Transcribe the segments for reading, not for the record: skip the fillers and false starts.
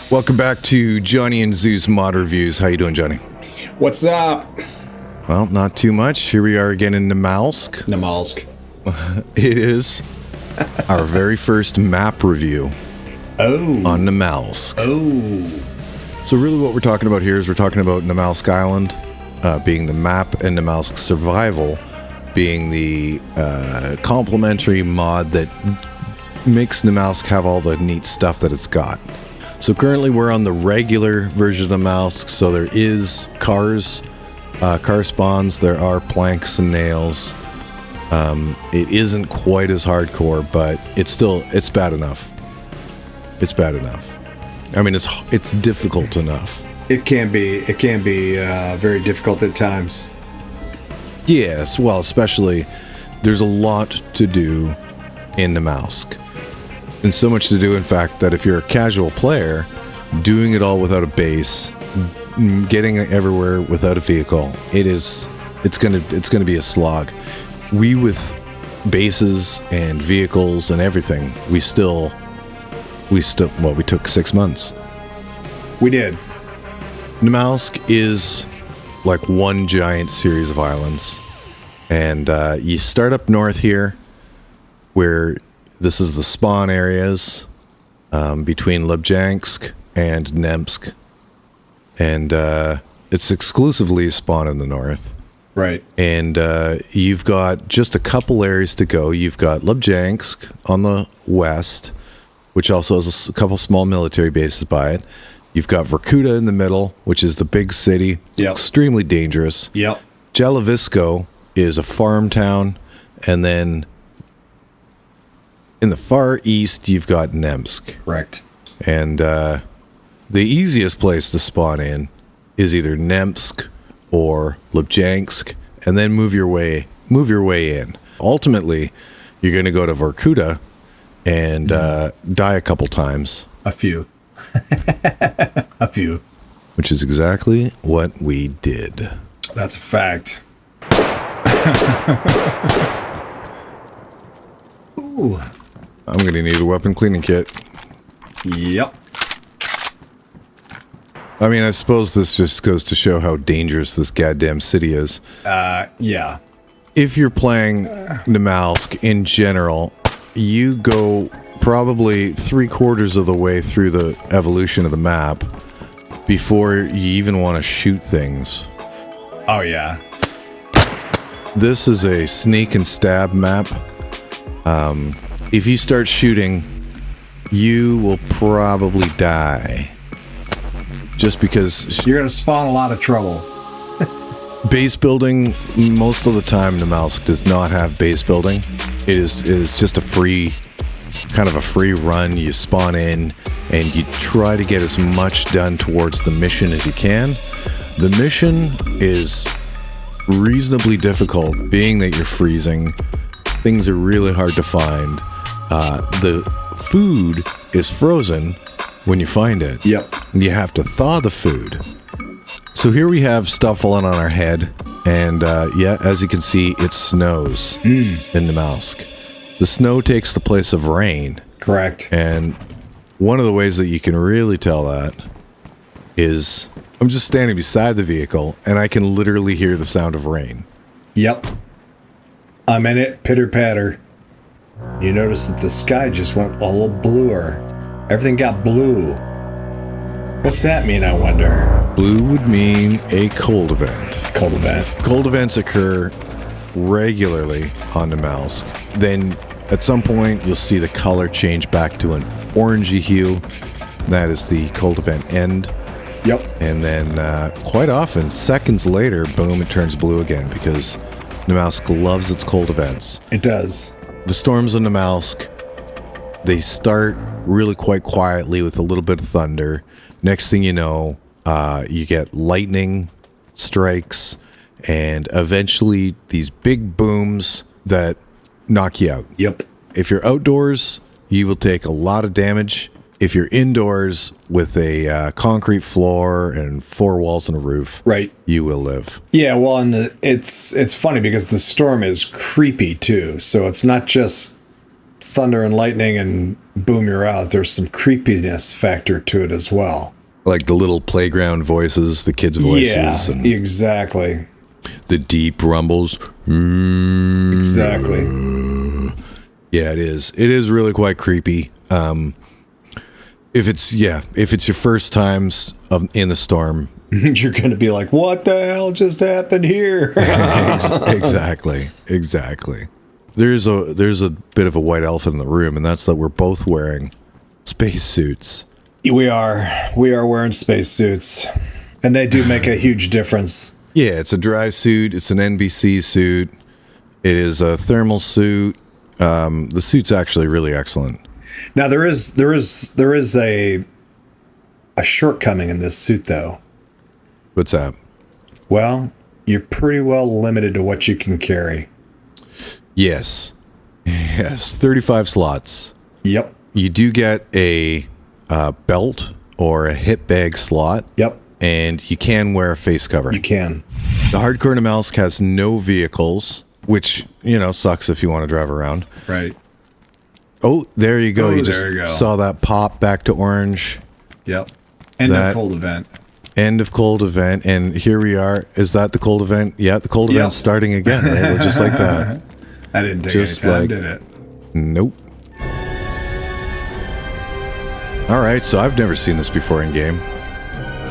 Welcome back to Johnny and DayZ Mod Reviews. How you doing, Johnny? What's up? Well, not too much. Here we are again in Namalsk. It is our very first map review on Namalsk. So really what we're talking about here is we're talking about Namalsk Island being the map and Namalsk Survival being the complementary mod that makes Namalsk have all the neat stuff that it's got. So currently we're on the regular version of Namalsk, so there is cars, car spawns, there are planks and nails. It isn't quite as hardcore, but it's bad enough. It's bad enough. I mean, it's difficult enough. It can be very difficult at times. Yes, well, especially there's a lot to do in Namalsk. And so much to do, in fact, that if you're a casual player, doing it all without a base, getting everywhere without a vehicle, it's gonna be a slog. We with bases and vehicles and everything, we took 6 months. We did. Namalsk is like one giant series of islands, and you start up north here, where this is the spawn areas between Lubjansk and Nemsk, and it's exclusively spawn in the north. Right. And you've got just a couple areas to go. You've got Lubjansk on the west, which also has a couple small military bases by it. You've got Vorkuta in the middle, which is the big city. Yep. Extremely dangerous. Yep. Jelavisko is a farm town, and then in the far east, you've got Nemsk. Correct. And the easiest place to spawn in is either Nemsk or Lubjansk, and then move your way in. Ultimately, you're going to go to Vorkuta and die a couple times. A few. A few. Which is exactly what we did. That's a fact. Ooh. I'm going to need a weapon cleaning kit. Yep. I mean, I suppose this just goes to show how dangerous this goddamn city is. Yeah. If you're playing Namalsk in general, you go probably 3/4 of the way through the evolution of the map before you even want to shoot things. Oh, yeah. This is a sneak and stab map. If you start shooting, you will probably die. Just because you're going to spawn a lot of trouble. Base building, most of the time, Namalsk does not have base building. It is just a free run. You spawn in and you try to get as much done towards the mission as you can. The mission is reasonably difficult, being that you're freezing. Things are really hard to find. The food is frozen when you find it. Yep. You have to thaw the food. So here we have stuff falling on our head, and as you can see, it snows in Namalsk. The snow takes the place of rain. Correct. And one of the ways that you can really tell that is I'm just standing beside the vehicle, and I can literally hear the sound of rain. Yep. I'm in it, pitter-patter. You notice that the sky just went a little bluer. Everything got blue. What's that mean, I wonder? Blue would mean a cold event. Cold event. Cold events occur regularly on Namalsk. Then at some point, you'll see the color change back to an orangey hue. That is the cold event end. Yep. And then quite often, seconds later, boom, it turns blue again because Namalsk loves its cold events. It does. The storms in Namalsk, they start really quite quietly with a little bit of thunder. Next thing you know, you get lightning strikes and eventually these big booms that knock you out. Yep. If you're outdoors, you will take a lot of damage. If you're indoors with a concrete floor and 4 walls and a roof, right, you will live. Yeah, well, and it's funny because the storm is creepy too. So it's not just thunder and lightning and boom, you're out, there's some creepiness factor to it as well. Like the little playground voices, the kids' voices. Yeah, and exactly. the deep rumbles. Exactly. Yeah, it is. It is really quite creepy. If it's your first times in the storm, you're going to be like, what the hell just happened here? Exactly. There's a bit of a white elephant in the room, and that's that we're both wearing spacesuits. We are wearing spacesuits, and they do make a huge difference. Yeah, it's a dry suit. It's an NBC suit. It is a thermal suit. The suit's actually really excellent. Now there is a shortcoming in this suit, though. What's that? Well, you're pretty well limited to what you can carry. Yes, 35 slots. Yep. You do get a belt or a hip bag slot. Yep. And you can wear a face cover. You can. The hardcore Namalsk has no vehicles, which, sucks if you want to drive around. Right. Oh, there you go. Oh, you just there you go. saw that pop back to orange. Yep. End of cold event. End of cold event. And here we are. Is that the cold event? Yeah, the cold event's starting again. Right? We're just like that. I didn't take any time, did it? Nope. All right, so I've never seen this before in game.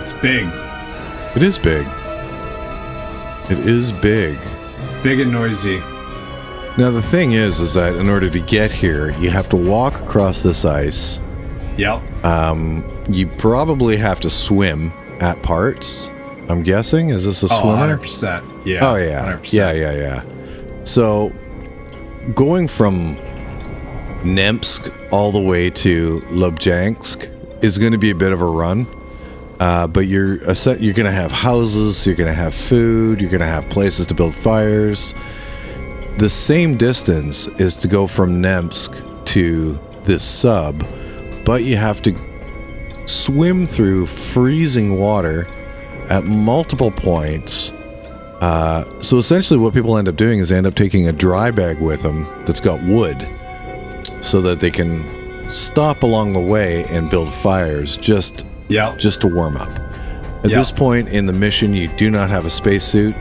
It's big. It is big. It is big. Big and noisy. Now the thing is that in order to get here, you have to walk across this ice. Yep. You probably have to swim at parts. I'm guessing. Is this a swimmer? 100%. Yeah. Oh yeah. 100%. Yeah. So going from Namalsk all the way to Lubjansk is going to be a bit of a run. But you're going to have houses, you're going to have food, you're going to have places to build fires. The same distance is to go from Namalsk to this sub, but you have to swim through freezing water at multiple points. So essentially what people end up doing is they end up taking a dry bag with them that's got wood so that they can stop along the way and build fires just to warm up. At this point in the mission, you do not have a spacesuit.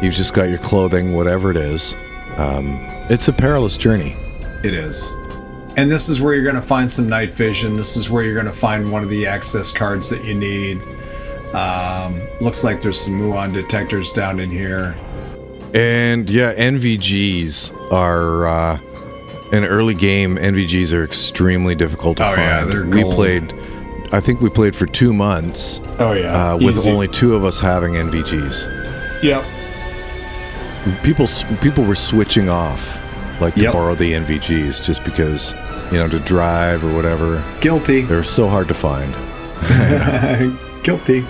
You've just got your clothing, whatever it is. It's a perilous journey. It is. And this is where you're going to find some night vision. This is where you're going to find one of the access cards that you need. Looks like there's some muon detectors down in here. And yeah, NVGs are... in early game, NVGs are extremely difficult to find. Yeah, they're gold. I think we played for 2 months. Oh yeah, with only 2 of us having NVGs. Yep. People were switching off, to borrow the NVGs just because, to drive or whatever. Guilty. They were so hard to find. Guilty.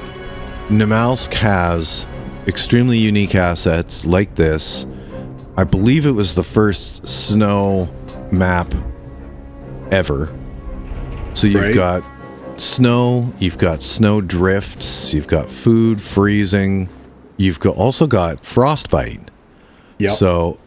Namalsk has extremely unique assets like this. I believe it was the first snow map ever. So you've got snow, you've got snow drifts, you've got food freezing, also got frostbite. Yep. So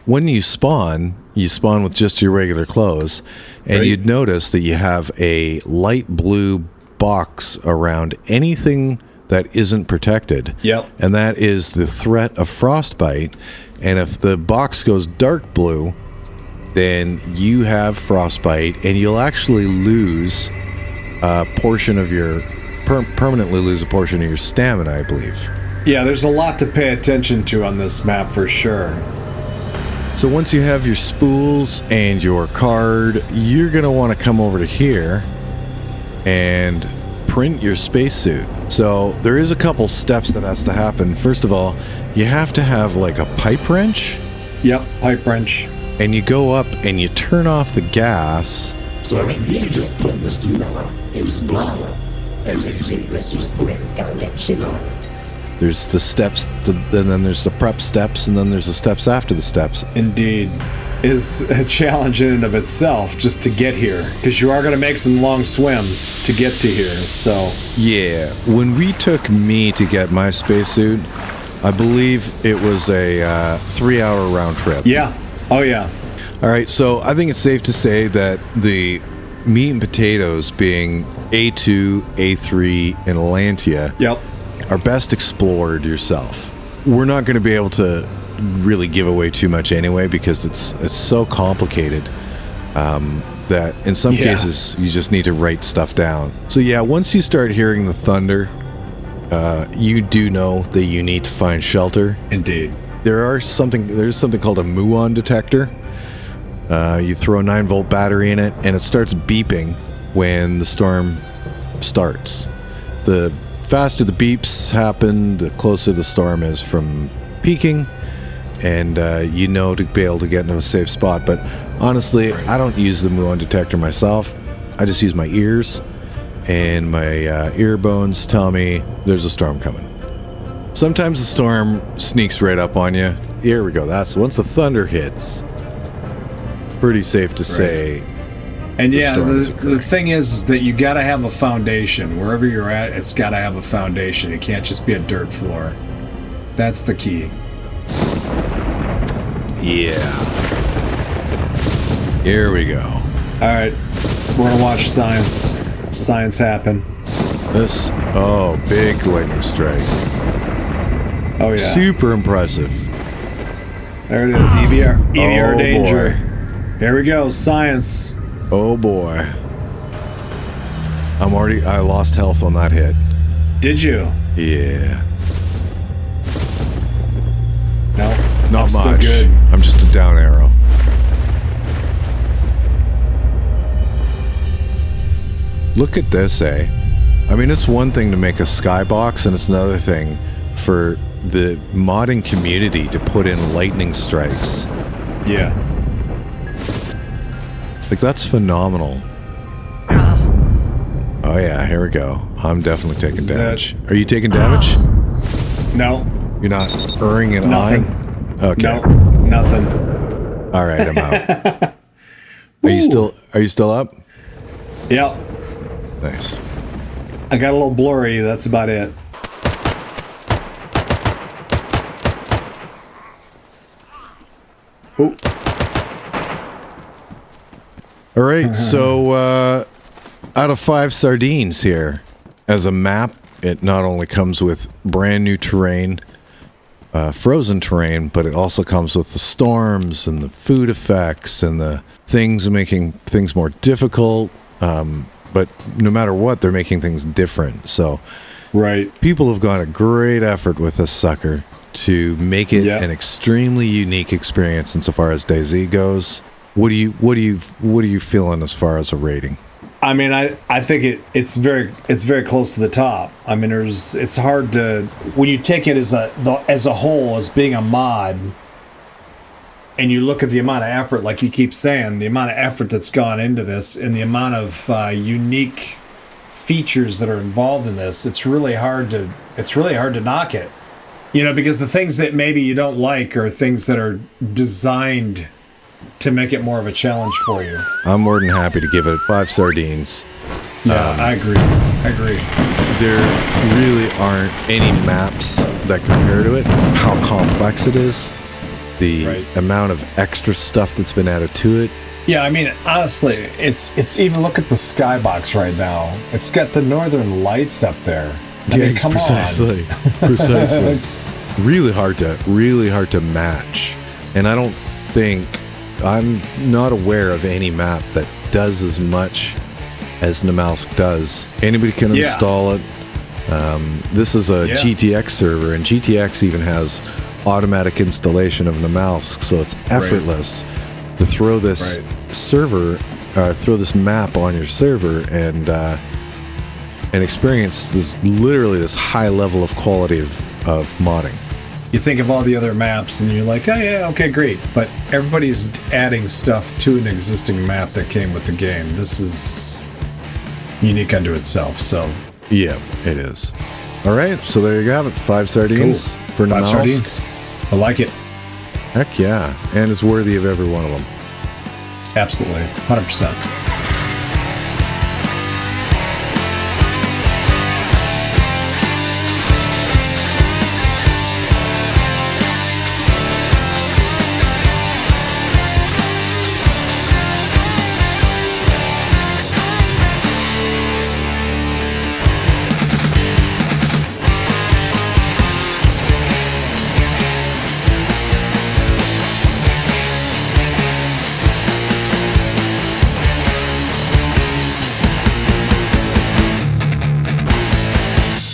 when you spawn with just your regular clothes, and you'd notice that you have a light blue box around anything that isn't protected. Yep. And that is the threat of frostbite. And if the box goes dark blue, then you have frostbite, and you'll actually lose a portion of your permanently lose a portion of your stamina, I believe. Yeah, there's a lot to pay attention to on this map for sure. So once you have your spools and your card, you're going to want to come over to here and print your spacesuit. So there is a couple steps that has to happen. First of all, you have to have like a pipe wrench. Yep, pipe wrench. And you go up and you turn off the gas. So I mean, you just put this There's the steps, and then there's the prep steps, and then there's the steps after the steps. Indeed. Is a challenge in and of itself just to get here, because you are going to make some long swims to get to here, so... Yeah, when we took me to get my spacesuit, I believe it was a 3-hour round trip. Yeah. Oh, yeah. All right, so I think it's safe to say that the meat and potatoes being A2, A3, and Atlantia Yep. are best explored yourself. We're not going to be able to really give away too much anyway because it's so complicated that in some cases you just need to write stuff down. So yeah, once you start hearing the thunder, you do know that you need to find shelter. Indeed. There's something called a muon detector. You throw a 9-volt battery in it, and it starts beeping when the storm starts. The faster the beeps happen, the closer the storm is from peaking, and you know to be able to get into a safe spot. But honestly, I don't use the muon detector myself. I just use my ears, and my ear bones tell me there's a storm coming. Sometimes the storm sneaks right up on you. Here we go. That's once the thunder hits. Pretty safe to say. And the thing is that you got to have a foundation. Wherever you're at, it's got to have a foundation. It can't just be a dirt floor. That's the key. Yeah. Here we go. All right. We're going to watch science happen. Big lightning strike. Oh, yeah. Super impressive. There it is. EVR danger. Boy. Here we go. Science. Oh boy. I lost health on that hit. Did you? Yeah. No. Not much. Still good. I'm just a down arrow. Look at this, eh? I mean, it's one thing to make a skybox, and it's another thing for the modding community to put in lightning strikes. Yeah. Like, that's phenomenal. Oh yeah, here we go. I'm definitely taking damage. Are you taking damage? No. You're not erring an eye? Okay. No, nothing. All right, I'm out. Are you still up? Yep. Nice. I got a little blurry. That's about it. Ooh. All right, so out of 5 sardines here, as a map, it not only comes with brand new terrain, frozen terrain, but it also comes with the storms and the food effects and the things making things more difficult. But no matter what, they're making things different. So, right, people have gone a great effort with this sucker to make it an extremely unique experience insofar as DayZ goes. What are you feeling as far as a rating? I mean, I think it's very close to the top. I mean, it's hard to, when you take it as a whole, as being a mod, and you look at the amount of effort, like you keep saying, the amount of effort that's gone into this, and the amount of unique features that are involved in this, it's really hard to knock it. You know, because the things that maybe you don't like are things that are designed to make it more of a challenge for you. I'm more than happy to give it 5 sardines. Yeah, I agree. There really aren't any maps that compare to it. How complex it is, the amount of extra stuff that's been added to it. Yeah, I mean, honestly, it's even look at the skybox right now. It's got the northern lights up there. I mean, come precisely. on. It's really hard to match. And I'm not aware of any map that does as much as Namalsk does. Anybody can install it. This is a GTX server, and GTX even has automatic installation of Namalsk, so it's effortless to throw this throw this map on your server and experience this high level of quality of modding. You think of all the other maps and you're like, oh yeah, okay, great. But everybody's adding stuff to an existing map that came with the game. This is unique unto itself, so. Yeah, it is. All right, so there you have it. 5 sardines for Namalsk. 5 sardines. I like it. Heck yeah. And it's worthy of every one of them. Absolutely. 100%.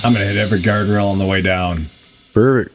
I'm going to hit every guardrail on the way down. Perfect.